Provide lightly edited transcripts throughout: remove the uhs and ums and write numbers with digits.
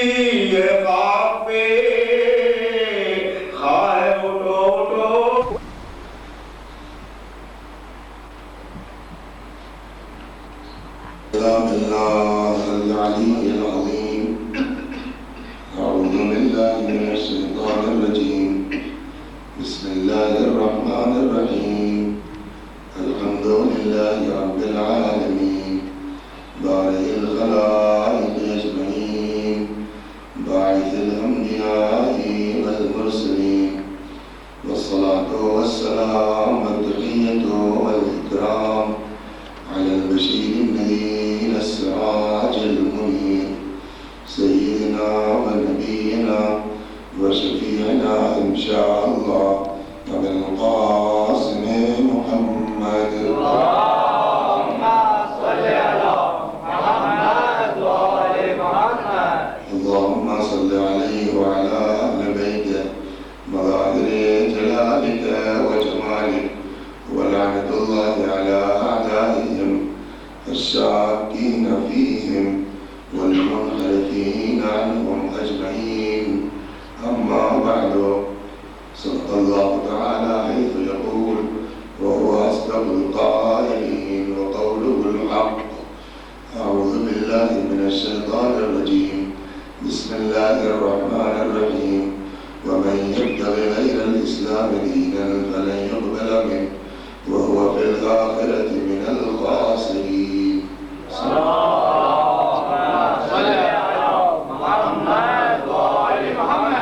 یہ خواب پہ خواہ اٹھو اٹھو. سلام اللہ العلی العظیم. اعوذ باللہ من الشیطان الرجیم. بسم اللہ الرحمن الرحیم. الحمد للہ رب العالمین بارئ الخلائق اجمعین باعث الانبیاء والمرسلین والصلاة والسلام والتحیۃ والاکرام على البشير النذير السراج المنير سيدنا ونبينا وشفيعنا إن شاء الله أبي القاسم محمد. اللهم صل على محمد وآل محمد. اللهم صل عليه وعلى أهل بيته مظاهر جلالك وجمالك ولعنة الله على أعدائهم الشاكين فيهم والمنحرفين عنهم أجمعين. أما بعد، صدق الله تعالى حيث يقول وهو أصدق القائلين وقوله الحق. أعوذ بالله من الشيطان الرجيم. بسم الله الرحمن الرحيم. ومن يبتغ غير الإسلام دينا فلن يقبل منه وهو في الآخرة من الخاسرين. اللهم صل على محمد وآل محمد.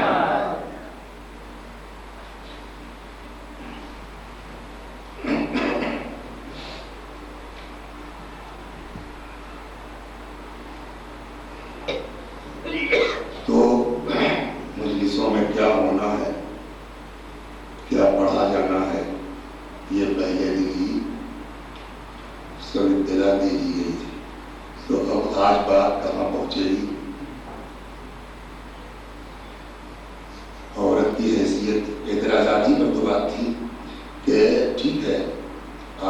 تو مجلسوں میں کیا ہونا ہے، کیا پڑھا جانا ہے، یہ پہلے دن ہی سب اطلاع دے دی گئی تھی. تو اب آج بات کہاں پہنچے گی؟ عورت کی حیثیت اعتراضاتی پر تو بات تھی کہ ٹھیک ہے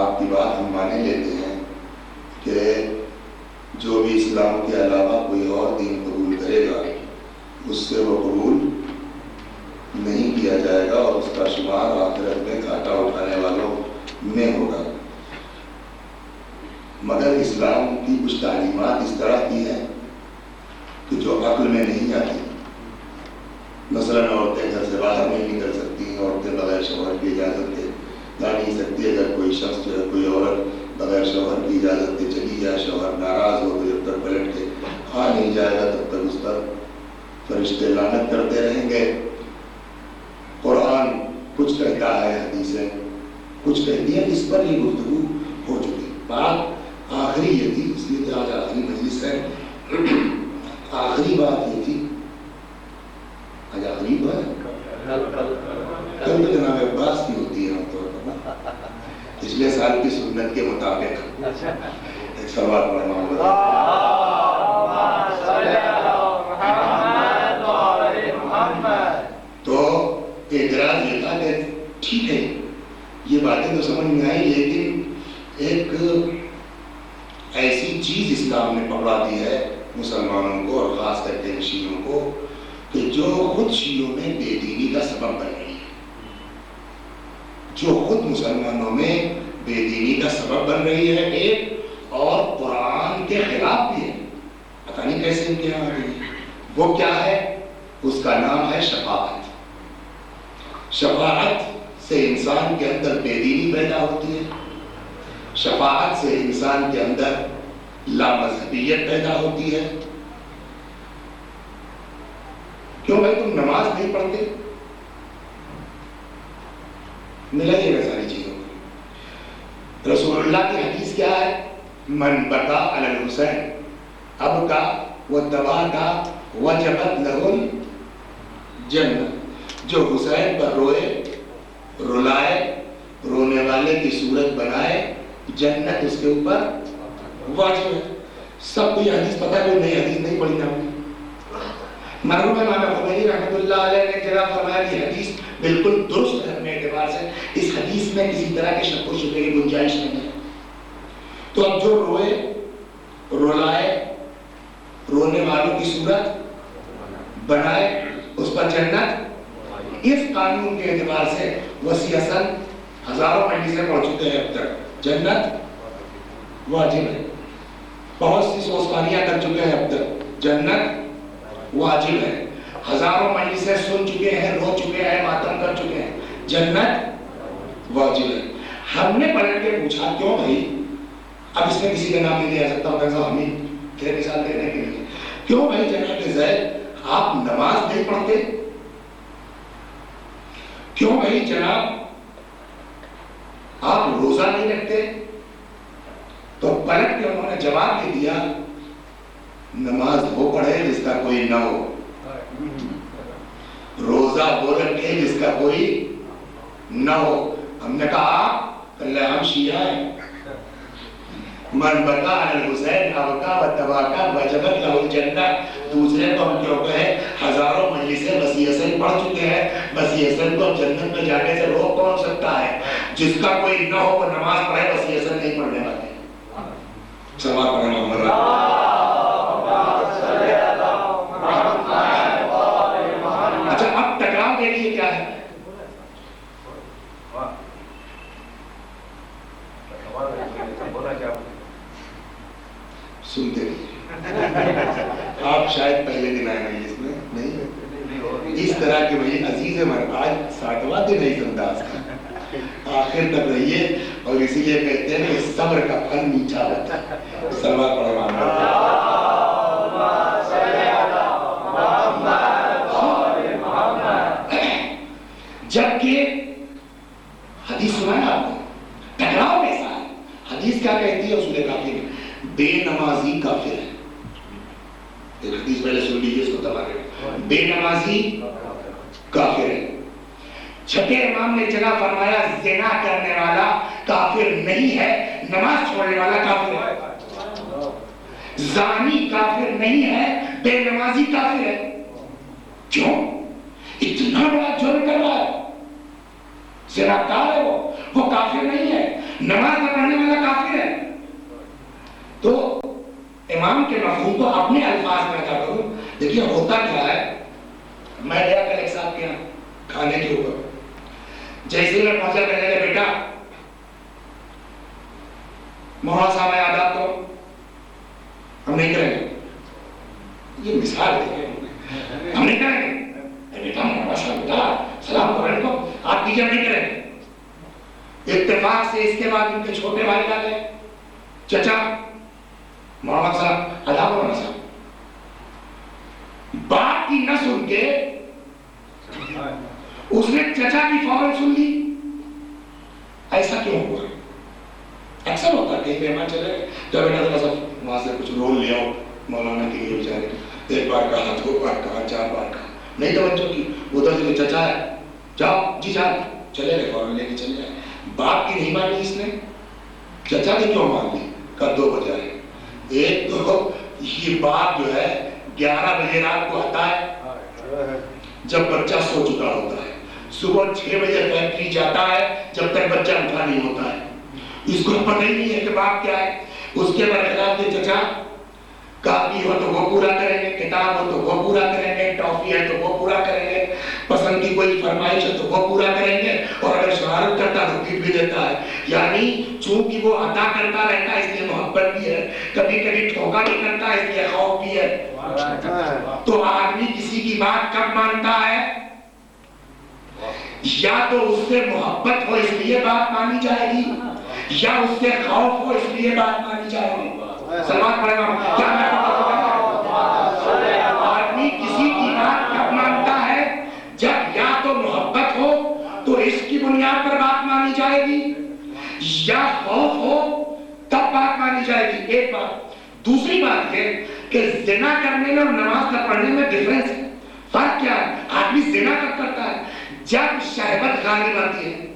آپ کی بات ہم مانے لیتے ہیں کہ جو بھی اسلام کے علاوہ کوئی اور دین قبول کرے گا اس سے وہ قبول نہیں کیا جائے گا اور اس کا شمار آخرت میں گھاٹا اٹھانے والوں میں ہوگا. مگر اسلام کی کچھ تعلیمات اس طرح کی ہیں کہ جو عقل میں نہیں آتی. مثلاً عورتیں گھر سے باہر نہیں نکل سکتی، عورتیں بغیر شوہر کی اجازت کے جا نہیں سکتی. اگر کوئی شخص جو ہے کوئی عورت بغیر شوہر کی اجازت کے چلی جائے، شوہر ناراض ہو تو جب تک پلٹ کے آ نہیں جائے گا تب تک اس پر فرشتے لعنت کرتے رہیں گے. قرآن کچھ کہتا ہے، حدیثیں کچھ کہتی ہیں، اس پر یہ گفتگو ہو چکی. بات آخری یہ تھی، اس لیے کہ آج آخری مجلس ہے. آخری بات یہ تھی، آج آخری بات کل تو جناب عباس کی ہوتی ہے عام طور پر، پچھلے سال کی سنت کے مطابق ایک سوال پڑھنا. تو اعتراض یہ تھا کہ ٹھیک ہے یہ باتیں تو سمجھ میں آئی، لیکن ایک ایسی چیز اسلام نے پکڑا دی ہے مسلمانوں کو اور خاص کر کے شیعوں کو کہ جو خود شیعوں میں بے دینی کا سبب بن رہی ہے، جو خود مسلمانوں میں بے دینی کا سبب بن رہی ہے ایک، اور قرآن کے خلاف بھی ہے. پتہ نہیں کیسے ان کے یہاں آ گئی. وہ کیا ہے؟ اس کا نام ہے شفاعت. شفاعت سے انسان کے اندر بے دینی پیدا ہوتی ہے. شفاعت سے انسان کے اندر لامذہبیت پیدا ہوتی ہے. کیوں بھائی تم نماز نہیں پڑھتے؟ ملائیے گا ساری چیزوں کو. رسول اللہ کی حدیث کیا ہے؟ من بکا علی الحسین اب کا وہ دبا کا وجبت لہ الجنہ. جو حسین پر روئے، رلائے، رونے والے کی صورت بنائے، جنت اس کے اوپر واجب ہے. سب کو یہ حدیث پتہ ہے، نئی حدیث نہیں پڑھی نا. مرحوم امام خمینی رحمۃ اللہ علیہ نے کہا فرمایا کہ حدیث بالکل درست ہے اپنے اعتبار سے، اس حدیث میں کسی طرح کے شک و شبہے کی گنجائش نہیں ہے. تو اب جو روئے، رلائے، رونے والوں کی صورت بنائے اس پر جنت. اس قانون کے اعتبار سے وسیعتاً ہزاروں مجلسیں پڑھ چکے ہیں اب تک. جنت واجب ہے. بہت سی سوسخانیاں کر چکے ہیں اب تک. جنت واجب ہے. ہزاروں مجلسیں سن چکے ہیں, رو چکے ہیں, ماتم کر چکے ہیں. جنت واجب ہے. ہم نے پلٹ کے پوچھا کیوں بھائی, اب اس میں کسی کا نام نہیں لے سکتا ہوں, ہم ہی تھے مثال دینے کے لیے, کیوں بھائی جناب زید آپ نماز نہیں پڑھتے؟ کیوں بھائی جناب آپ روزہ نہیں رکھتے؟ تو پلٹ کے انہوں نے جواب دے دیا, نماز وہ پڑھے جس کا کوئی نہ ہو, روزہ وہ رکھے جس کا کوئی نہ ہو. ہم نے کہا اللہ ہم شیعہ ہیں, من بقا علی الحسین ابقا و تباقا وجبت لہ الجنہ. دوسرے کو ہم کیوں کہیں, ہزاروں مجلسیں وسیع حسین پڑھ چکے ہیں, وسیع حسین کو جنت میں جانے سے روک کون سکتا ہے؟ جس کا کوئی نہ ہو وہ نماز پڑھے, وسیع حسین نہیں پڑھنے والے. سماعت پڑھیں محمد رہا. اچھا اب ٹکراؤ کے لیے کیا ہے؟ سنتے آپ شاید پہلے دن آئے نہیں, اس میں نہیں اس طرح کے بھائی عزیز آج 60واں دن ہے اس انداز کا, آخر تک رہیے. اور اسی لیے کہتے ہیں کہ صبر کا پھل میٹھا ہوتا ہے. سلوات پڑھیں محمد. جبکہ حدیث سنا ہے آپ کو, ٹکراؤ کیسا ہے؟ حدیث کیا کہتی ہے اصول کافی میں, بے نمازی کافر ہے. ایک حدیث پہلے سن لیجیے, اس کو تباہ. بے نمازی کافر ہے. چھٹے امام نے جگہ فرمایا زنا کرنے والا کافر نہیں ہے, نماز چھوڑنے والا کافر ہے. زانی کافر نہیں ہے, بے نمازی کافر ہے. کیوں؟ اتنا بڑا جرم کر رہا ہے, زناکار ہے وہ کافر نہیں ہے, نماز نہ پڑھنے والا کافر ہے. تو امام کے مفہوم کو اپنے الفاظ میں ادا کروں. دیکھیے ہوتا کیا ہے, میں گیا کل ایک صاحب کے یہاں کھانے کے اوپر, جیسے میں پہنچا کہنے لگے بیٹا مولانا صاحب میں آداب کرو. ہم نہیں کریں گے, یہ مثال ہے, ہم نہیں کریں گے. بیٹا مولانا صاحب بیٹا سلام علیکم آپ کیجیے, ہم نہیں کریں گے. اتفاق سے اس کے بعد ان کے چھوٹے بھائی آ گئے, چچا مولانا صاحب آداب مولانا صاحب. بات کی نہ سن کے اس نے چچا کی فوراً سن لی. ایسا کیوں ہوا؟ اکثر ہوتا ہے کہیں مہمان چلے تو بیٹا ذرا سا وہاں سے کچھ رول لے آؤ مولانا کے لیے بیچارے, ایک بار کہا, 2 بار کہا, 4 بار کہا, نہیں توجہ کی. ادھر سے چچا ہے, جاؤ جی جان, چلے گئے فوراً لے کے چلے گئے. باپ کی نہیں مانی اس نے, چچا کی کیوں مان لی؟ کا 2 بجائے. ایک تو یہ باپ جو ہے 11 بجے رات کو آتا ہے جب بچہ سو چکا ہوتا ہے, صبح 6 بجے فیکٹری جاتا ہے جب تک بچہ اٹھا نہیں ہوتا ہے. اس کو پتہ ہی نہیں ہے کہ باپ کیا ہے. اس کے برخلاف کے چچا کاپی ہو تو وہ پورا کریں گے, کتاب ہو تو وہ پورا کریں گے, ٹافی ہے تو وہ پورا کریں گے, پسند کی کوئی فرمائش ہے تو وہ پورا کریں گے, اور اگر شرارت کرتا تو پیٹ بھی دیتا ہے. یعنی چونکہ وہ عطا کرتا رہتا ہے اس لیے محبت بھی ہے, کبھی کبھی ٹھوکا بھی کرتا ہے اس لیے خوف بھی ہے. تو آدمی کسی کی بات کب مانتا ہے؟ یا تو اس سے محبت ہو اس لیے بات مانی جائے گی, یا اس سے خوف ہو اس لیے بات مانی جائے گی. سلمان پڑھے گا کیا میں آدمی کسی کی بات کب مانتا ہے؟ جب یا تو محبت ہو تو اس کی بنیاد پر بات مانی جائے گی, یا خوف ہو تب بات مانی جائے گی. ایک بات. دوسری بات یہ کہ زنا کرنے میں اور نماز نہ پڑھنے میں ڈفرنس ہے. فرق کیا ہے؟ آدمی زنا کب کرتا ہے؟ جب شہوت غالب آتی ہے.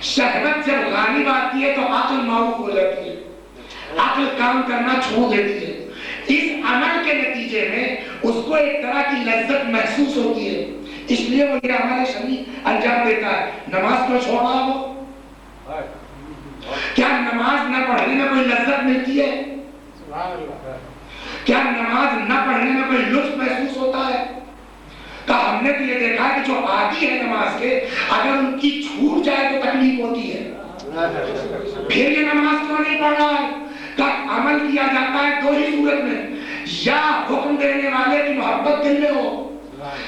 شہوت جب غالب آتی ہے تو عقل معروف ہو جاتی ہے, عقل کام کرنا چھوڑ دیتی ہے. اس عمل کے نتیجے میں اس کو ایک طرح کی لذت محسوس ہوتی ہے, اس لیے وہ یہ عمل شرعی انجام دیتا ہے. نماز کو چھوڑا وہ, کیا نماز نہ پڑھنے میں کوئی لذت ملتی ہے؟ کیا نماز نہ پڑھنے میں کوئی لطف محسوس ہوتا ہے؟ ہم نے تو یہ دیکھا کہ جو عادی ہے نماز کے، اگر ان کی چھوٹ جائے تو تکلیف ہوتی ہے، پھر یہ نماز کیوں نہیں پڑھ رہا ہے؟ کا عمل کیا جاتا ہے دو ہی صورت میں، یا حکم دینے والے کی محبت دل میں ہو،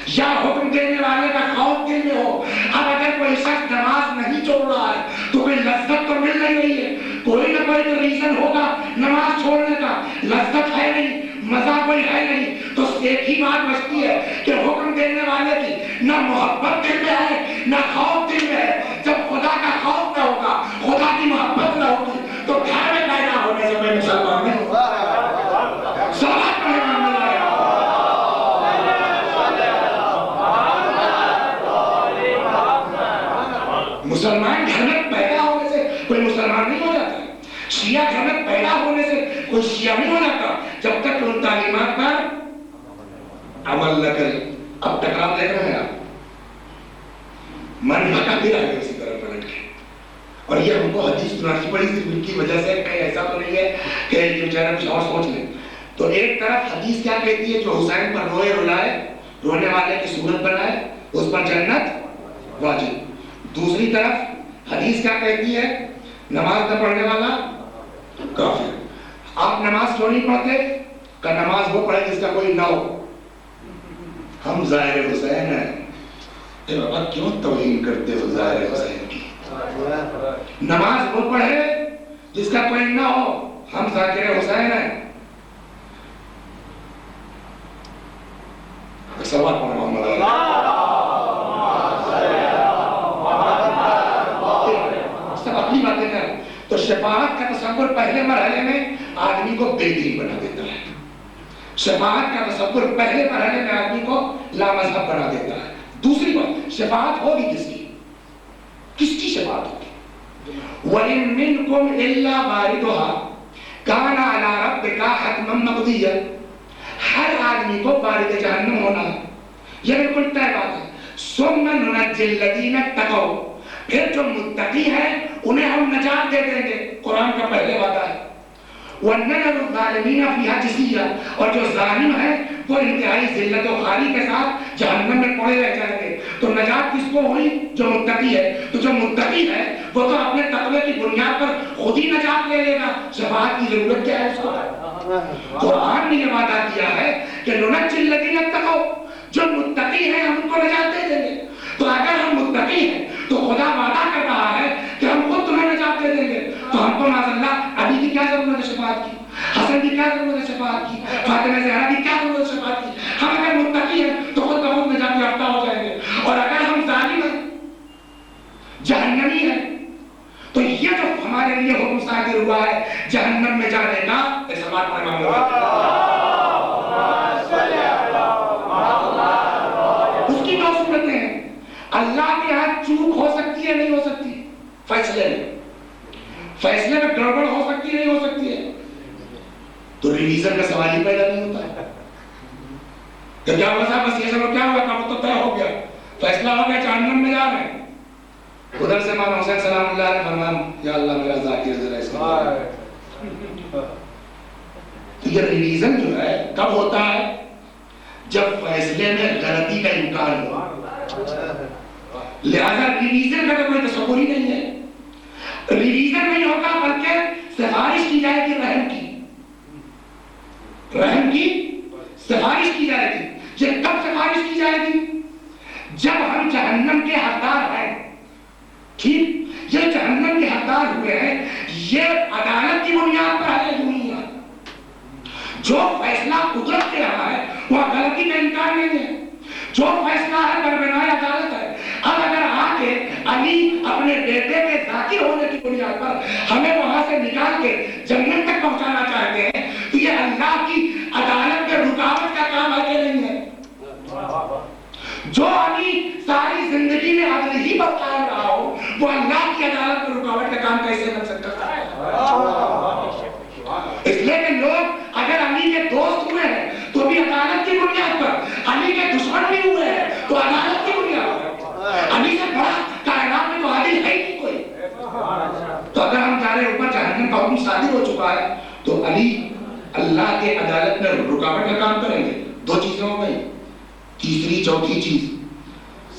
یا حکم دینے والے کا خوف دل میں ہو۔ اب اگر کوئی شخص نماز نہیں چھوڑ رہا ہے تو کوئی لذت تو مل نہیں رہی ہے، کوئی نہ کوئی تو ریزن ہوگا نماز چھوڑنے کا، لذت ہے نہیں، مزہ کوئی ہے نہیں، تو ایک ہی بات بچتی ہے کہ حکم دینے والے کی نہ محبت دل میں ہے نہ خوف دل میں ہے۔ جب خدا کا خوف نہ ہوگا، خدا کی محبت نہ ہوگی، تو گھر میں پیدا ہونے سے میں مسلمان نہیں ہوں۔ صلوات پڑھیں محمد علیہ۔ مسلمان گھر میں پیدا ہونے سے کوئی مسلمان نہیں ہو جاتا، شیعہ گھر میں پیدا ہونے سے کوئی شیعہ نہیں ہو جاتا جب تک ان تعلیمات پر عمل نہ کرے۔ اب ٹکراؤ دیکھ رہے ہیں آپ، من بھٹا بھی رہا ہے اسی طرح پلٹ کے، اور یہ ہم کو حدیث سنانی پڑی صرف ان کی وجہ سے، کہیں ایسا تو نہیں ہے کہ یہ بیچارہ کچھ اور سوچ لیں۔ تو ایک طرف حدیث کیا کہتی ہے، جو حسین پر روئے رلائے، رونے والے کی صورت بنائے، اس پر جنت واجب۔ دوسری طرف حدیث کیا کہتی ہے، نماز نہ پڑھنے والا کافر۔ آپ نماز کیوں نہیں پڑھتے؟ کہ نماز وہ پڑھے جس کا کوئی نہ ہو۔ ہم ظاہر حسین ہیں، اے بابا کیوں توہین کرتے ہو ظاہر حسین کی؟ نماز وہ پڑھے جس کا کوئی نہ ہو، ہم ذاکر حسین ہیں۔ سوال پڑھا محمد سب اپنی باتیں کریں۔ تو شفاعت کا تصور پہلے مرحلے میں آدمی کو بے دین بنا دیتا ہے، شفاعت کا تصور پہلے مرحلے میں آدمی کو لامذہب بنا دیتا ہے۔ دوسری بات، شفاعت ہوگی کس کی؟ کس کی شفاعت ہوگی؟ وَإِن مِّنكُمْ إِلَّا وَارِدُهَا كَانَ عَلَىٰ رَبِّكَ حَتْمًا مَّقْضِيًّا۔ ہر آدمی کو وارد جہنم ہونا ہے، یہ بالکل طے بات ہے۔ ثُمَّ نُنَجِّي الَّذِينَ اتَّقَوْا، پھر جو متقی ہیں انہیں ہم نجات دے دیں گے، قرآن کا پہلے وعدہ ہے۔ وَنَذَرُ الظَّالِمِينَ فِيهَا جِثِيًّا، اور جو ظالم ہیں وہ انتہائی ذلت و خواری کے ساتھ جہنم میں پڑے رہ جائیں گے۔ تو نجات کس کو ہوئی؟ جو متقی ہے۔ تو جو متقی ہے وہ تو اپنے تقوی کی بنیاد پر خود ہی نجات لے لے گا، شفاعت کی ضرورت کیا ہے اس کو؟ قرآن نے یہ وعدہ کیا ہے کہ نُنَجِّي الَّذِينَ اتَّقَوْا، جو متقی ہیں ہم ان کو نجات دے دیں گے۔ تو اگر ہم متقی ہیں تو خدا وعدہ کر رہا ہے کہ ہم خود تمہیں نجات دے دیں گے۔ تو ہم کو معاذ اللہ علی کی کیا ضرورت ہے شفاعت کی، حسن کی کیا ضرورت ہے شفاعت کی، فاطمہ زہرا کی کیا ضرورت ہے شفاعت کی؟ ہم اگر متقی ہیں تو خود بخود نجات یافتہ ہو جائیں گے، اور اگر ہم ظالم ہیں، جہنمی ہیں، تو یہ جو ہمارے لیے حکم صادر ہوا ہے جہنم میں جانے کا، اس بات پر ہم اس کی دو صورتیں ہیں۔ اللہ کے ہاتھ چوک ہو سکتی ہے، نہیں ہو سکتی؟ فیصلے میں گڑبڑ ہو سکتی ہے، نہیں ہو سکتی ہے؟ تو ریویژن کا سوال ہی پیدا نہیں ہوتا ہے کہ کیا ہوا صاحب، بس یہ سب کیا ہوا، کام تو طے ہو گیا، فیصلہ ہو گیا، جہنم میں جا رہے ہیں۔ ادھر سے امام حسین سلام اللہ علیہ فرمایا یا اللہ میرا ذاکر ذرا اس کو۔ تو یہ ریویژن جو ہے کب ہوتا ہے؟ جب فیصلے میں غلطی کا امکان ہو۔ لہذا ریویژن کا تو کوئی تصور ہی نہیں ہے۔ ریویژن نہیں ہوگا بلکہ سفارش کی جائے گی، رحم کی سفارش کی جائے گی۔ یہ کب سفارش کی جائے گی؟ جب ہم جہنم کے حقدار ہیں، ٹھیک، یہ جہنم کے حقدار ہوئے ہیں، یہ عدالت کی بنیاد پر ہے دنیا۔ جو فیصلہ قدرت کے رہا ہے وہ غلطی کا امکان نہیں ہے، جو فیصلہ ہے بربنائے عدالت ہے۔ اب اگر آگے علی اپنے بیٹے کے ذاکر ہونے کی بنیاد پر ہمیں وہاں سے نکال کے جنت تک پہنچانا چاہتے ہیں تو یہ اللہ کی عدالت میں رکاوٹ کا کام ہے کہ نہیں ہے؟ جو علی ساری زندگی میں عدل ہی پر قائم رہا ہو وہ اللہ کی عدالت میں رکاوٹ کا کام کیسے بن سکتا ہے؟ اس لیے کہ لوگ اگر علی کے دوست ہوئے ہیں تو بھی عدالت کی بنیاد پر، علی کے دشمن بھی ہوئے ہیں تو عدالت کی بنیاد پر۔ علی سے بڑا کائنات میں تو عادل ہے ہی کوئی۔ تو اگر ہم جا رہے اوپر جہنم کا حکم صادر ہو چکا ہے تو علی اللہ کے عدالت میں رکاوٹ کا کام کریں گے۔ دو چیزیں ہو گئی۔ تیسری چوتھی چیز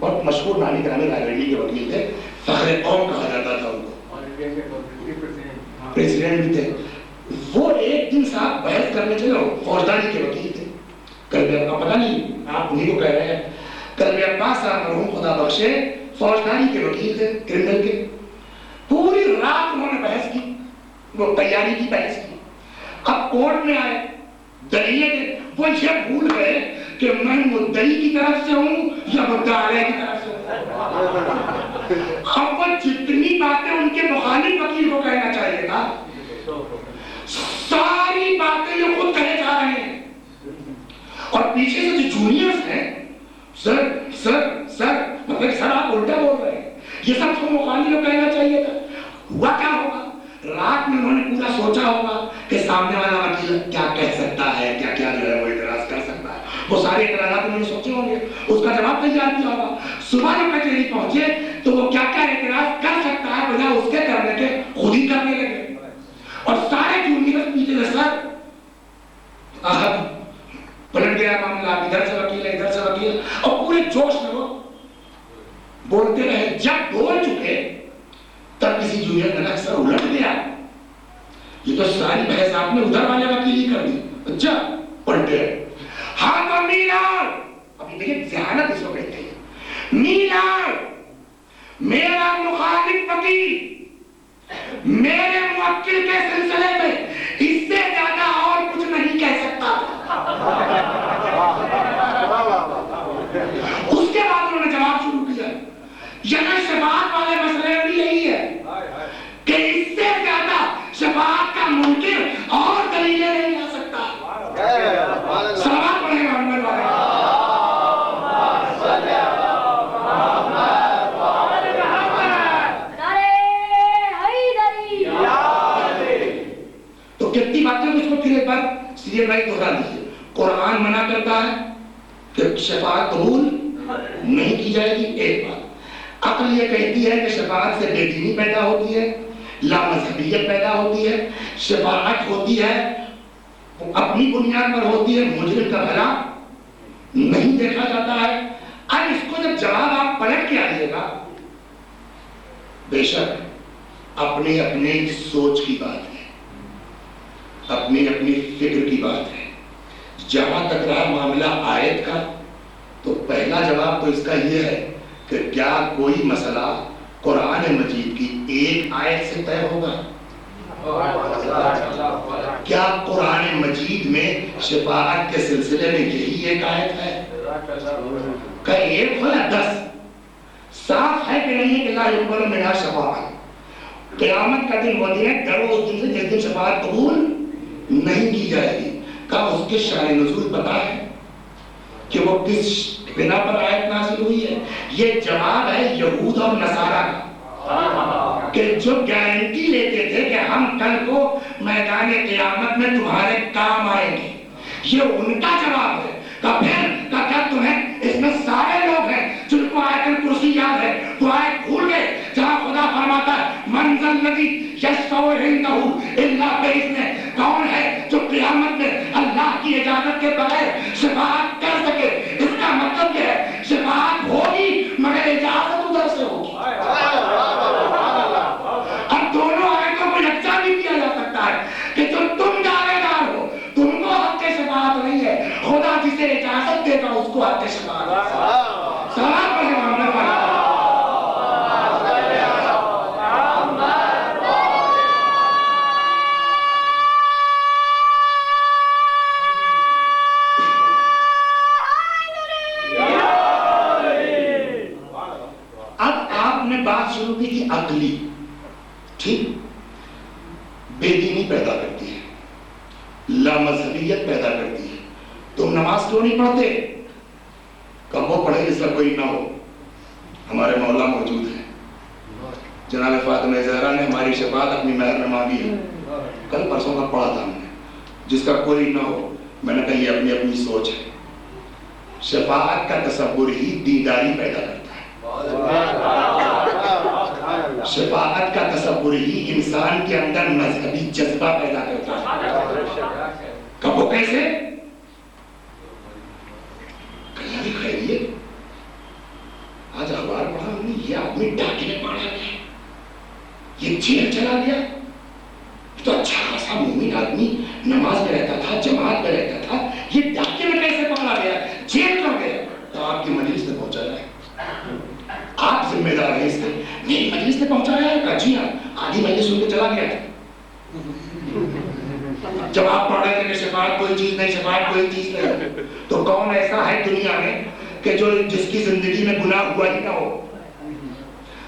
بہت مشہور نانی گرامی رائے بریلی کے وکیل تھے، فخر قوم کہا جاتا تھا ان کو، پریزیڈنٹ بھی تھے. وہ ایک دن صاحب بحث کرنے چلے، فوجداری کے وکیل تھے. کلبی عباس، پتہ نہیں آپ انہیں کو کہہ رہے ہیں، کلبی عباس صاحب مرحوم خدا بخشے فوجداری کے وکیل تھے، کرمنل کے. پوری رات انہوں نے بحث کی، وہ تیاری کی بحث کی. اب کورٹ میں آئے، دلیلیں دے، وہ یہ بھول گئے کہ میں مدعی کی طرف سے ہوں یا مدعا علیہ کی طرف سے ہوں. اب وہ جتنی باتیں ان کے مخالف وکیل کو کہنا چاہیے تھا، ساری باتیں یہ خود کہے جا رہے ہیں. اور پیچھے سے جو جونیئرز ہیں، سر سر سر، مطلب سر آپ الٹا بول رہے ہیں، یہ سب کو مخالف کو کہنا چاہیے تھا. ہوا کیا ہوگا؟ رات میں انہوں نے پورا سوچا ہوگا کہ سامنے والا وکیل کیا کہہ سکتا ہے، کیا کیا جو ہے وہ اعتراض کر سکتا ہے. وہ سارے اعتراضات انہوں نے سوچے ہوں گے، اس کا جواب تیار کیا ہوگا. صبح جب کچہری پہنچے تو وہ کیا کیا اعتراض کر سکتا ہے بجائے اس کے کرنے کے خود ہی کرنے لگے. اور سارے جونیئر پیچھے سے سر پلٹ گیا معاملہ، ادھر سے وکیل ہے ادھر سے وکیل، اور پورے جوش میں وہ بولتے رہے. جب بول چکے تب کسی جونیئر نے کہا سر الٹ گیا، یہ تو ساری بحث آپ نے ادھر والے وکیل ہی کر دی. اچھا پلٹے، ہاں تو میلان، ابھی دیکھیں ذہانت اس کو کہتے ہیں، میلان میرا مخالف وکیل میرے موکل کے سلسلے میں اس سے زیادہ اور کچھ نہیں کہہ سکتا. اس کے بعد انہوں نے جواب شروع کیا، یہاں شفاعت والے مسئلے بھی یہی ہے کہ اس سے زیادہ شفاعت کا منکر اور دلیلیں نہیں آ سکتا. صلوات پڑھیں محمد والے. تو کتنی باتیں اس کو پھر ایک بار سیریل وائز دہرا دیجیے. قرآن منع کرتا ہے کہ شفاعت قبول نہیں کی جائے گی، ایک بات. عقل یہ کہتی ہے کہ شفاعت سے بے دینی پیدا ہوتی ہے، لامذہبیت پیدا ہوتی ہے. شفاعت ہوتی ہے اپنی بنیاد پر ہوتی ہے، مجرم کا بھلا نہیں دیکھا جاتا ہے. اب اس کو جب جواب آپ پلٹ کے آئیے گا، بے شک اپنی اپنی سوچ کی بات ہے، اپنی اپنی فکر کی بات ہے. جہاں تک رہا معاملہ آیت کا، تو پہلا جواب تو اس کا یہ ہے کہ کیا کوئی مسئلہ قرآن مجید کی ایک آیت سے طے ہوگا؟ کیا قرآن مجید میں شفاعت کے سلسلے میں یہی ایک آیت ہے؟ کہ ایک ہو یا 10؟ صاف ہے کہ نہیں کہ لا يقبل منها شفاعت. قیامت کا دن وہ دن ہے، ڈرو اس دن سے جس دن شفاعت قبول نہیں کی جائے گی. کیا اس کے شان نزول پتا ہے کہ وہ کس بنا پر آیت نازل ہوئی ہے؟ یہ جواب ہے یہود اور نصارہ کا، کہ جو گارنٹی لیتے تھے کہ ہم کل کو میدان قیامت میں تمہارے کام آئیں گے. یہ ان کا جواب ہے. کیا تمہیں اس میں سارے لوگ ہیں جن کو آیت الکرسی یاد ہے، وہ آیت بھول گئے جہاں خدا فرماتا ہے من ذا الذی یشفع عندہ الا باذنہ، کون ہے جو قیامت میں اللہ کی اجازت کے بغیر شفاعت کر سکے؟ اس کا مطلب یہ ہے شفاعت ہوگی مگر اجازت ادھر سے ہوگی. اب دونوں آیتوں کو یکجا بھی کیا جا سکتا ہے کہ جو تم دعوے دار ہو تم کو حق شفاعت نہیں ہے، خدا جسے اجازت دے گا اس کو حق شفاعت ہے. سلام پڑھیں محمد والے. بات شروع کی تھی عقلی، ٹھیک، بے دینی پیدا کرتی ہے، لامذہبیت پیدا کرتی ہے. تم نماز کیوں نہیں پڑھتے؟ کب وہ پڑھے جس کا کوئی نہ ہو. ہمارے مولا موجود ہیں، جناب فاطمہ زہرا نے ہماری شفاعت اپنی مہر میں مانگی ہے. کل پرسوں کا پڑھا تھا ہم نے، جس کا کوئی نہ ہو. میں نے کہا یہ اپنی اپنی سوچ ہے. شفاعت کا تصور ہی دینداری پیدا کرتا ہے. شفاعت کا تصور ہی انسان کے اندر مذہبی جذبہ پیدا کرتا ہے. کب وہ کیسے؟ آج اخبار پڑھا ہم نے، یہ آدمی ڈاکے میں پاڑا گیا، یہ جیل چلا گیا. تو اچھا خاصا مومن آدمی نماز میں رہتا تھا، جماعت میں رہتا تھا، یہ ڈاکے میں کیسے پاڑا گیا، جیل کر گیا؟ تو آپ کی مجلس نے پہنچایا ہے، آپ ذمہ دار ہیں اس کے. میری مجلس نے پہنچایا ہے؟ کہا جی ہاں، آدھی مجلس سن کے چلا گیا تھا. جب آپ پڑھ رہے تھے کہ شفاعت کوئی چیز نہیں، شفاعت کوئی چیز نہیں، تو کون ایسا ہے دنیا میں کہ جو جس کی زندگی میں گناہ ہوا ہی نہ ہو؟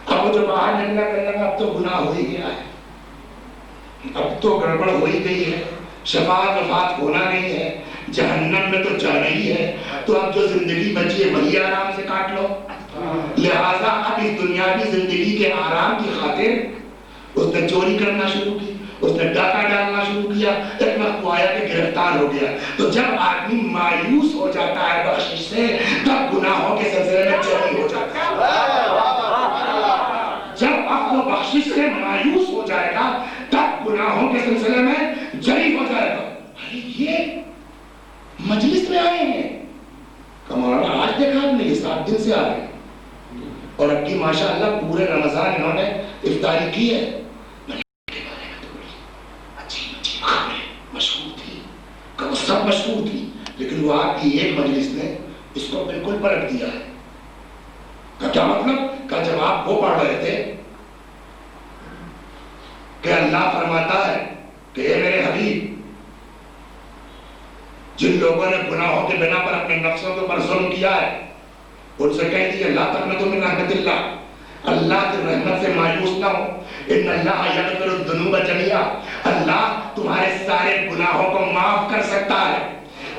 اب وہ جو باہر نکلا کرنے لگا، اب تو گناہ ہو ہی گیا ہے، اب تو گڑبڑ ہو ہی گئی ہے، شفاعت وفات ہونا نہیں ہے، جہنم میں تو جانا ہی ہے. تو اب جو زندگی بچی ہے وہی آرام سے کاٹ لو. لہذا اب اس دنیاوی زندگی کے آرام کی خاطر اس نے چوری کرنا شروع کی، اس نے ڈاکہ ڈالنا شروع کیا. ایک وقت وہ آیا کہ گرفتار ہو گیا. تو جب آدمی مایوس ہو جاتا ہے بخشش سے، تب گناہوں کے سلسلے میں جری ہو جاتا ہے. جب اب وہ بخشش سے مایوس ہو جائے گا، تب گناہوں کے سلسلے میں جری ہو جائے گا. یہ مجلس میں آئے ہیں، مولانا آج دیکھا ہم نے، یہ 7 دن سے آ رہے ہیں، اور اب کی ماشاءاللہ پورے رمضان انہوں نے افطاری کی ہے. مشہور تھی، وہ سب مشہور تھی، لیکن وہ آپ کی ایک مجلس نے اس کو بالکل پلٹ دیا ہے. کیا مطلب؟ کہ جب آپ وہ پڑھ رہے تھے کہ اللہ فرماتا ہے کہ اے میرے حبیب، جن لوگوں نے گناہوں کے بنا پر اپنے نفسوں کے اوپر ظلم کیا ہے، ان سے کہہ دیے لا تقنطوا من رحمت اللہ، اللہ کی رحمت سے مایوس نہ ہو. ان اللہ یغفر الذنوب جميعا، اللہ تمہارے سارے گناہوں کو معاف کر سکتا ہے.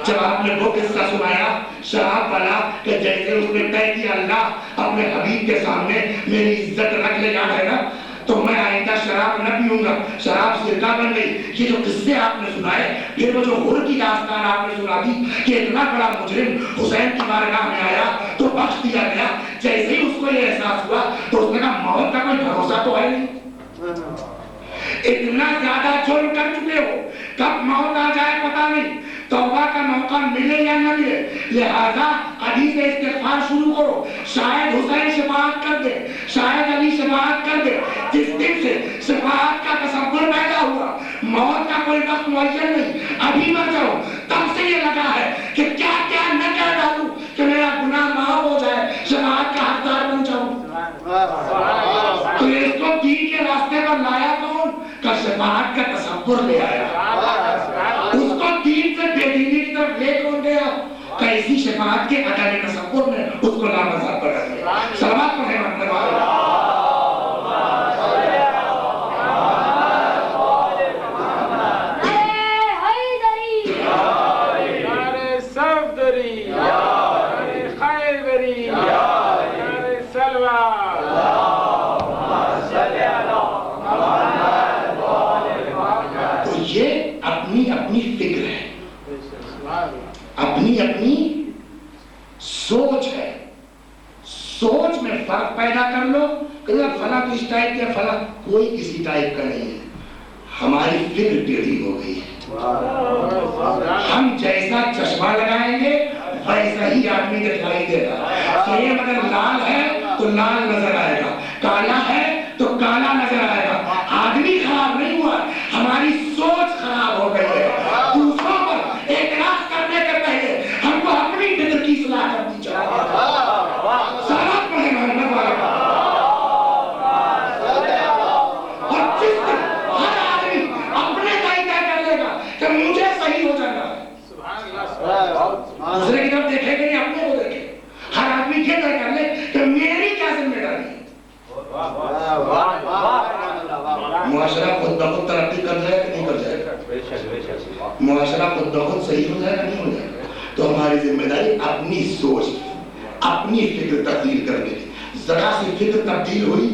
جب آپ نے وہ قصہ سنایا شراب والا کہ جیسے اس نے طے کیا اللہ اپنے حبیب کے سامنے میری عزت رکھ لے، یاد ہے نا، تو میں آئندہ شراب نہ پیوں گا، شراب سرکہ بن گئی. یہ جو قصے آپ نے سنائے، پھر وہ جو ہر کی داستان آپ نے سنا دی کہ اتنا بڑا مجرم حسین کی بارگاہ میں آیا تو بخش دیا گیا. جیسے ہی اس کو یہ احساس ہوا تو اس نے کہا موت کا کوئی بھروسہ تو ہے نہیں، اتنا زیادہ جرم کر چکے ہو، کب موت آ جائے پتہ نہیں، توبہ کا موقع ملے یا نہ ملے. لہذا ابھی سے استغفار شروع کرو. شاید حسین شفاعت کر دے، شاید علی شفاعت کر دے. جس دن سے شفاعت کا تصور پیدا ہوا، موت کا کوئی وقت معین نہیں، ابھی مر جاؤ. تب سے یہ لگا ہے کہ کیا کیا نہ کر ڈالوں کہ میرا گناہ معاف ہو جائے، شفاعت کا حقدار بن جاؤں. تو اس کو دین کے راستے پر لایا کون؟ کہ شفاعت کا تصور لے آیا. اس کو دین سے بے دینی کی طرف لے کون گیا؟ کہ اسی شفاعت کے عدم تصور میں اس کو نامزد پر رکھ لیا. صلوات پڑھیں محمد والے. اپنی فکر ہے، اپنی اپنی سوچ ہے. سوچ میں فرق پیدا کر لو کہ فلاں تو اس ٹائپ کا، فلاں کوئی کسی ٹائپ کا نہیں ہے. ہماری فکر ٹیڑھی ہو گئی ہے. ہم جیسا چشمہ لگائیں گے ویسا ہی آدمی دکھائی دے گا. فریم اگر لال ہے تو لال نظر آئے گا، کالا ہے تو کالا نظر آئے گا. آدمی خراب نہیں ہوا، ہماری سوچ خراب ہو گئی ہے. دوسروں پر اعتراض کرنے کے پہلے ہم کو اپنی فکر کی اصلاح کرنی چاہیے. صلوات پڑھیں محمد والے. اور جس دن ہر آدمی اپنے طے کر لے گا کہ مجھے صحیح ہو جانا ہے، دوسرے کی طرف دیکھے گا نہیں، اپنے کو دیکھے. ہر آدمی یہ طے کر لے کہ میری کیا ذمہ داری ہے. معاشرہ خود بخود ترقی کر جائے کہ نہیں کر جائے گا؟ معاشرہ خود بخود صحیح ہو جائے گا نہیں ہو جائے گا؟ تو ہماری ذمہ داری اپنی سوچ، اپنی فکر تبدیل کرنے کی. ذرا سی فکر تبدیل ہوئی،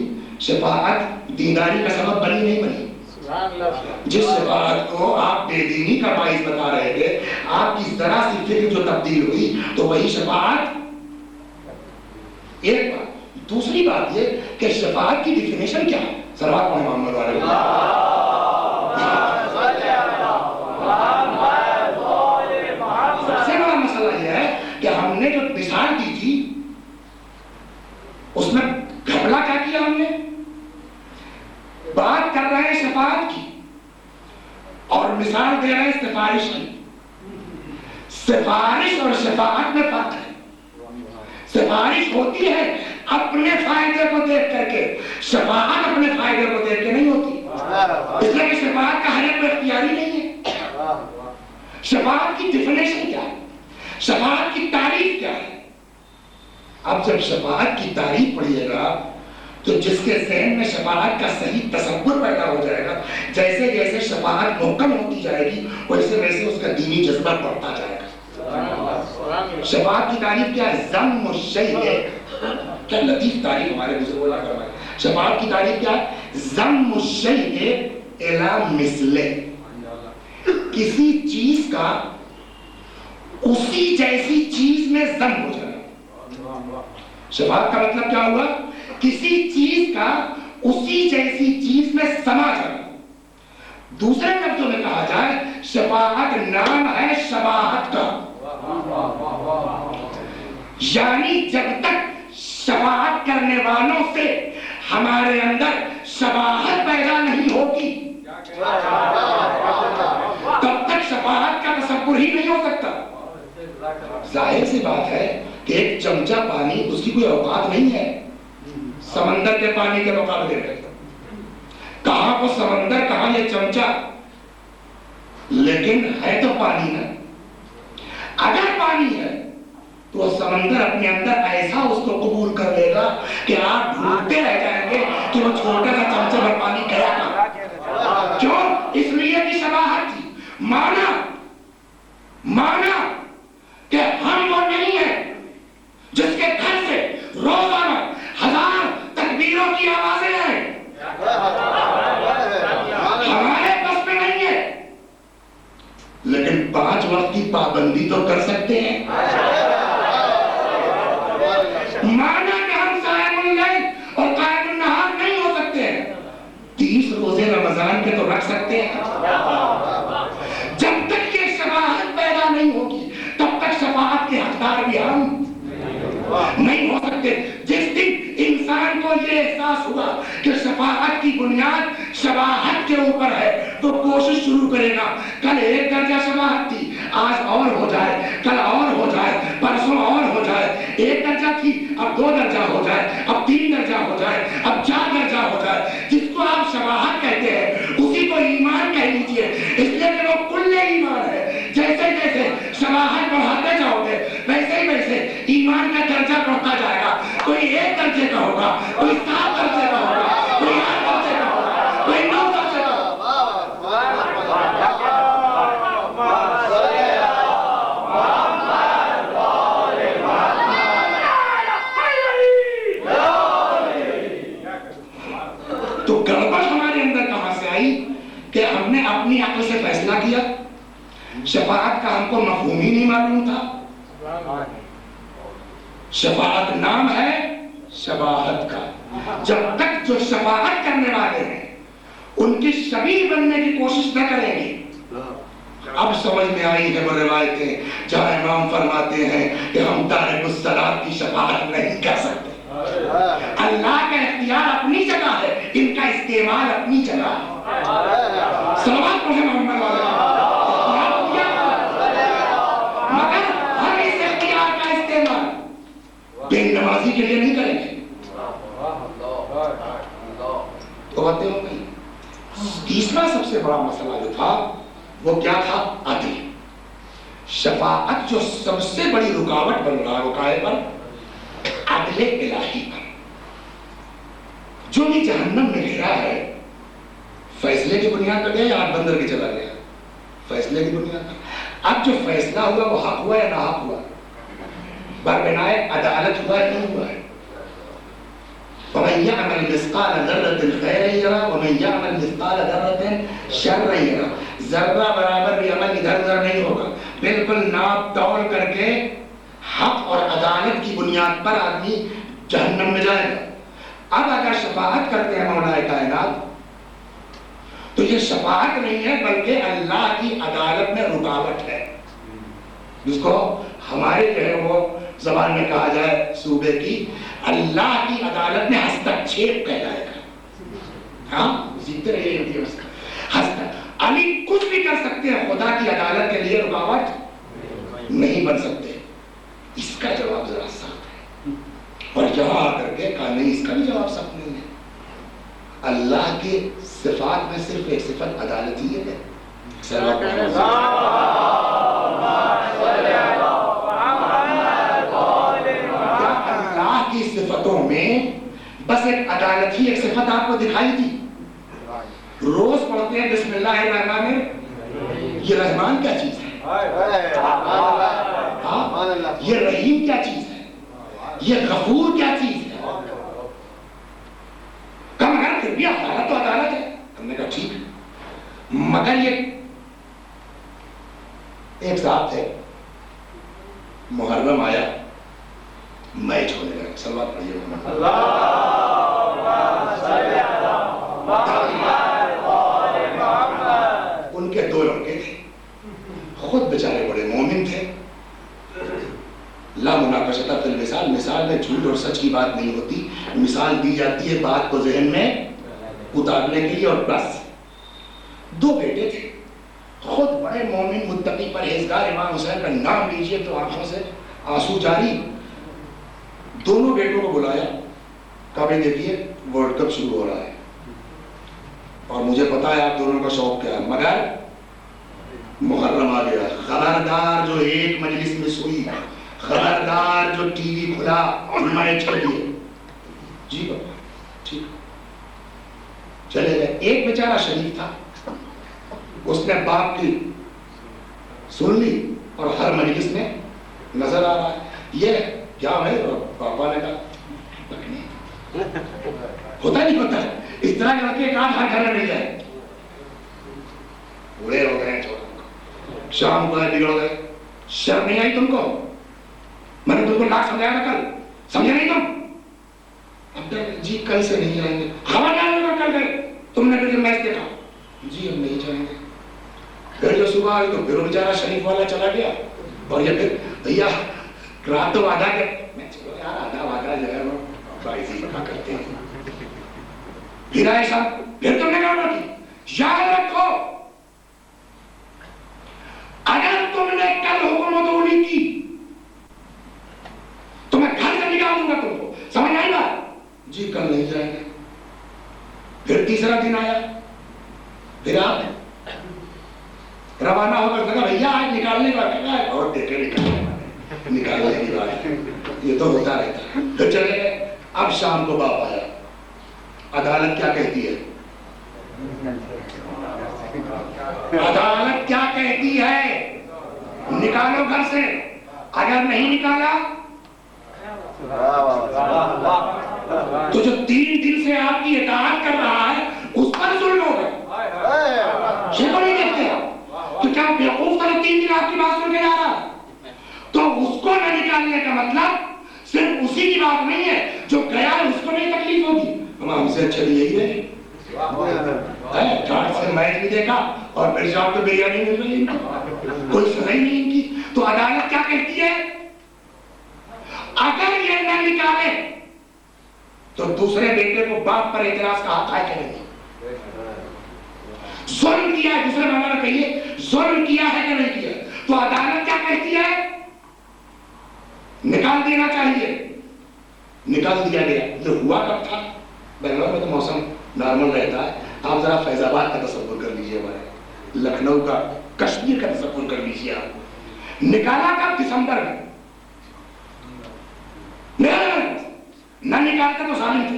شفاعت دینداری کا سبب بنی نہیں بنی. جس شفاعت کو آپ بے دینی کا باعث بتا رہے تھے، آپ کی ذرا سی فکر جو تبدیل ہوئی تو وہی شفاعت. ایک بات. دوسری بات یہ کہ شفاعت کی ڈیفینیشن کیا ہے؟ صلوات پڑھیں محمد والے. سب سے بڑا مسئلہ یہ ہے کہ ہم نے جو مثال دی تھی اس میں گھپلا کیا کیا ہم نے؟ بات کر رہے ہیں شفاعت کی اور مثال دے رہے ہیں سفارش کی. سفارش اور شفاعت میں فرق ہے. سفارش ہوتی ہے اپنے فائدے کو دیکھ کر کے، شفاعت اپنے فائدے کو دیکھ کے نہیں ہوتی. اس لیے کہ شفاعت کا ہر ایک اختیاری نہیں ہے. شفاعت کی ڈیفینیشن کیا ہے؟ شفاعت کی تعریف کیا ہے؟ اب جب شفاعت کی تعریف پڑھیے گا تو جس کے ذہن میں شفاعت کا صحیح تصور پیدا ہو جائے گا، جیسے جیسے شفاعت محکم ہوتی جائے گی ویسے ویسے اس کا دینی جذبہ بڑھتا جائے گا. شفاعت کی تعریف کیا ہے؟ ضم الشیء. کیا لطیف تعریف ہمارے بزرگوں نے فرمائی. شفاعت کی تعریف کیا ہے؟ ضم الشیء الی مثلہ. کسی چیز کا اسی جیسی چیز میں ضم ہو جانا. شفاعت کا مطلب کیا ہوا؟ کسی چیز کا اسی جیسی چیز میں سما جانا. دوسرے لفظوں میں کہا جائے شفاعت نام ہے شباہت کا. یعنی جب تک شفاعت کرنے والوں سے ہمارے اندر شباہت پیدا نہیں ہوگی تب تک شفاعت کا تصور ہی نہیں ہو سکتا. ظاہر سی بات ہے کہ ایک چمچہ پانی اس کی کوئی اوقات نہیں ہے سمندر کے پانی کے مقابلے میں. کہاں وہ سمندر کہاں یہ چمچہ، لیکن ہے تو پانی نا. اگر پانی ہے تو سمندر اپنے اندر ایسا اس کو قبول کر لے گا کہ آپ ڈھونڈتے رہ جائیں گے کہ وہ چھوٹا سا چمچہ بھر پانی گیا تھا. کیوں؟ اس لیے کہ شباہت تھی. مانا کہ ہم وہ نہیں ہیں جس کے گھر سے روزانہ 1000 تکبیروں کی آوازیں آئیں. ہمارے بس میں نہیں ہے، لیکن 5 وقت کی پابندی تو کر سکتے ہیں. مانا کہ ہم صائم اللیل اور قائم النہار نہیں ہو سکتے ہیں، 30 روزے رمضان کے تو رکھ سکتے ہیں. جب تک یہ شفاعت پیدا نہیں ہوگی تب تک شفاعت کے حقدار بھی ہم نہیں ہو سکتے. جس دن انسان کو یہ احساس ہوا کہ شفاعت کی بنیاد شباہت کے اوپر ہے تو کوشش شروع کرے گا. کل 1 درجہ شباہت تھی، آج اور ہو جائے، کل اور ہو جائے، پرسوں اور ہو جائے. 1 درجہ تھی اب 2 درجہ ہو جائے، اب 3 درجہ ہو جائے، اب 4 درجہ ہو جائے. جس کو آپ شباہت کہتے ہیں اسی کو ایمان کہہ لیجیے، اس لیے کہ وہ کل ایمان ہے. جیسے جیسے شباہت بڑھاتے جاؤ گے ویسے ہی ویسے ایمان کا درجہ بڑھتا جائے گا. کوئی 1 درجے کا ہوگا، کوئی 7 درجے کا ہوگا، کوئی 8 درجے کا ہوگا، کوئی 9 درجے کا ہوگا. تو گڑبڑ ہمارے اندر کہاں سے آئی کہ ہم نے اپنی عقل سے فیصلہ کیا. شفاعت کا ہم کو مفہوم ہی نہیں معلوم تھا. شفاعت نام ہے شباہت کا. جب تک جو شفاعت کرنے والے ہیں ان کی شبیہ بننے کی کوشش نہ کریں گے. اب سمجھ میں آئی ہے وہ روایتیں جہاں امام فرماتے ہیں کہ ہم تارک الصلاۃ کی شفاعت نہیں کر سکتے. اللہ کا اختیار اپنی جگہ ہے، ان کا استعمال اپنی جگہ ہے. صلوات پڑھیں محمد مگر ہم اس اختیار کا استعمال بے نمازی کے لیے نہیں کریں گے. تو باتیں ہو گئی. تیسرا سب سے بڑا مسئلہ جو تھا وہ کیا تھا؟ عدل. شفاعت جو سب سے بڑی رکاوٹ بن رہا ہے رکائے پر، عدل الہی پر. جو بھی جہنم میں گھرا ہے فیصلے کی بنیاد پر گیا یا آٹھ بندر کے چلا گیا؟ فیصلے کی بنیاد پر. اب جو فیصلہ ہوا وہ حق ہوا یا ناحق ہوا؟ بربنائے عدالت ہوا یا نہیں ہوا ہے؟ وَمَنْ يَعْمَلْ مِثْقَالَ ذَرَّةٍ خَيْرًا يَرَهُ وَمَنْ يَعْمَلْ مِثْقَالَ ذَرَّةٍ شَرًّا يَرَهُ. ذرہ برابر بھی عمل ادھر ادھر نہیں ہوگا، بالکل ناپ توڑ کر کے حق اور عدالت کی بنیاد پر آدمی جہنم میں جائے گا. اب اگر شفاعت کرتے ہیں مولا کائنات تو یہ شفاعت نہیں ہے بلکہ اللہ کی عدالت میں رکاوٹ ہے، جس کو ہمارے جو ہے وہ زبان میں کہا جائے صوبے کی، اللہ کی عدالت میں ہستکشیپ کہلائے گا. ہاں جیتے رہے علی کچھ بھی کر سکتے ہیں، خدا کی عدالت کے لیے رکاوٹ نہیں بن سکتے. اس کا جواب ذرا سخت ہے، اور یہاں آ کر کے کہا نہیں اس کا بھی جواب سخت نہیں ہے. اللہ کے صفات میں صرف ایک صفت عدالت ہی ہے. اللہ کی صفتوں میں بس ایک عدالت ہی ایک صفت آپ کو دکھائی تھی. روز پڑھتے ہیں بسم اللہ الرحمن الرحیم، یہ رحمان کیا چیز ہے؟ یہ رحیم کیا چیز ہے؟ یہ غفور کیا چیز ہے؟ کم اگر پھر بھی عدالت تو عدالت ہے. ہم نے کہا ٹھیک ہے، مگر یہ ایک صاحب تھے، محرم آیا، میچ ہونے لگا. صلوات پڑھیے. ان کے دو لڑکے تھے، خود بیچارے بڑے مومن تھے. لا مناقشۃ فی المثال، مثال میں جھوٹ اور سچ کی بات نہیں ہوتی، مثال دی جاتی ہے بات کو ذہن میں اتارنے کے لیے. اور بس دو بیٹے تھے، خود بڑے مومن متقی پرہیزگار. امام حسین کا نام لیجئے تو آنکھوں سے آنسو جاری. دونوں بیٹوں کو بلایا، کہا بھائی دیکھیے ورلڈ کپ شروع ہو رہا ہے اور مجھے پتا ہے آپ دونوں کا شوق کیا ہے، مگر محرم آ گیا، خبردار جو ایک مجلس میں سوئی، خبردار جو ٹی وی کھلا میچ کے لیے. جی بابا ٹھیک، چلے گئے. ایک بیچارہ شریف تھا، اس نے باپ کی سن لی اور ہر مجلس میں نظر آ رہا ہے. یہ کیا ہے؟ پاپا نے کہا ہوتا نہیں ہوتا ہے اس طرح کے لڑکے ایک آدھ ہر گھر میں مل جائے. بوڑھے ہو گئے، شام کو بگڑ گئے. شرم نہیں آئی تم کو؟ میں نے تم کو لاکھ سمجھایا تھا کل، سمجھے نہیں تم؟ اب جی کل سے نہیں جائیں گے. خبردار ہوگا کل گئے تم نے پھر میچ دیکھا؟ جی ہم نہیں جائیں گے. پھر جو صبح آئی تو پھر وہ بیچارہ شریف والا چلا گیا. اور یہ پھر بھیا رات تو وعدہ کے، میں چلو یار آدھا وعدہ جو ہے وہ بائزی پکا کرتے ہیں. پھر آئے صاحب، پھر تم نے کہا کی یاد رکھو اگر تم نے کل حکومت اولی کی تو میں گھر سے نکال دوں گا تم کو. سمجھ آئی بات؟ جی کل نہیں جائیں گے. پھر تیسرا دن آیا، پھر آپ روانہ ہو کر کہا بھیا آج نکالنے کا کہا ہے اور دیکھے نکالنے کی بات ہے، یہ تو ہوتا رہتا ہے. تو چلے گئے. اب شام کو باپ آیا، عدالت کیا کہتی ہے؟ عدالت کیا کہتی ہے؟ نکالو گھر سے. اگر نہیں نکالا تو جو 3 دن سے آپ کی اطاعت کر رہا ہے اس پر ظلم ہوگا. یہ تو نہیں دیکھتے کہ کیا بیوقوف تھا 3 دن آپ کی بات سن کے جا رہا ہے؟ تو اس کو نہ نکالنے کا مطلب صرف اسی کی بات نہیں ہے، جو گیا ہے اس کو نہیں تکلیف ہوگی. ہم سے اچھا یہی ہے چاٹ سے میچ بھی دیکھا اور پھر شام کو بریانی مل رہی ان کو، کوئی سزا ہی نہیں ان کی. تو عدالت کیا کہتی ہے؟ اگر یہ نہ نکالے تو دوسرے بیٹے کو باپ پر اعتراض کا حق ہے کہ نہیں؟ ظلم کیا ہے، دوسرے معنی میں کہیے ظلم کیا ہے کہ نہیں کیا؟ تو عدالت کیا کہتی ہے؟ نکال دینا چاہیے. نکال دیا گیا. یہ ہوا کب تھا؟ بنگلور میں تو موسم نارمل رہتا ہے، آپ ذرا فیض آباد کا تصور کر لیجئے، ہمارے لکھنؤ کا، کشمیر کا تصور کر لیجئے. آپ نکالا کب؟ دسمبر میں. نہ نکالتا تو ظالم تھے.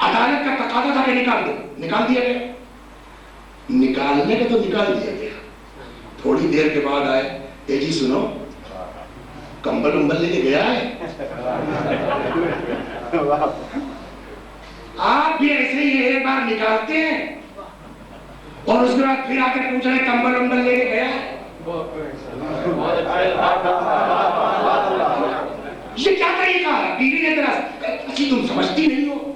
عدالت کا تقاضا تھا کہ نکال دو، نکال دیا گیا. نکالنے کا تو نکال دیا گیا. تھوڑی دیر کے بعد آئے، اے جی سنو کمبل امبل لے کے گیا ہے. آپ بھی ایسے ہی ایک بار نکالتے ہیں اور اس کے بعد پھر آ کے پوچھ رہے کمبل امبل لے کے گیا ہے. یہ کیا طریقہ ہے؟ بیوی نے اچھی تم سمجھتی نہیں ہو،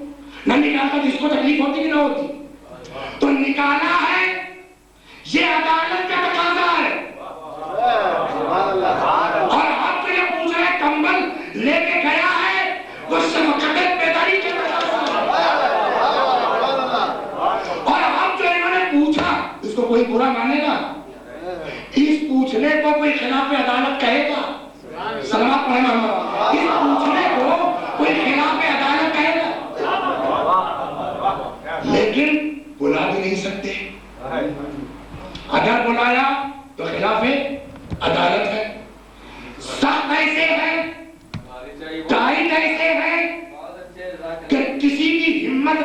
نہ نکالتا تو اس کو تکلیف ہوتی کہ نہ ہوتی؟ تو نکالا ہے، یہ عدالت کا تقاضا ہے. اور آپ سے یہ پوچھ رہے کمبل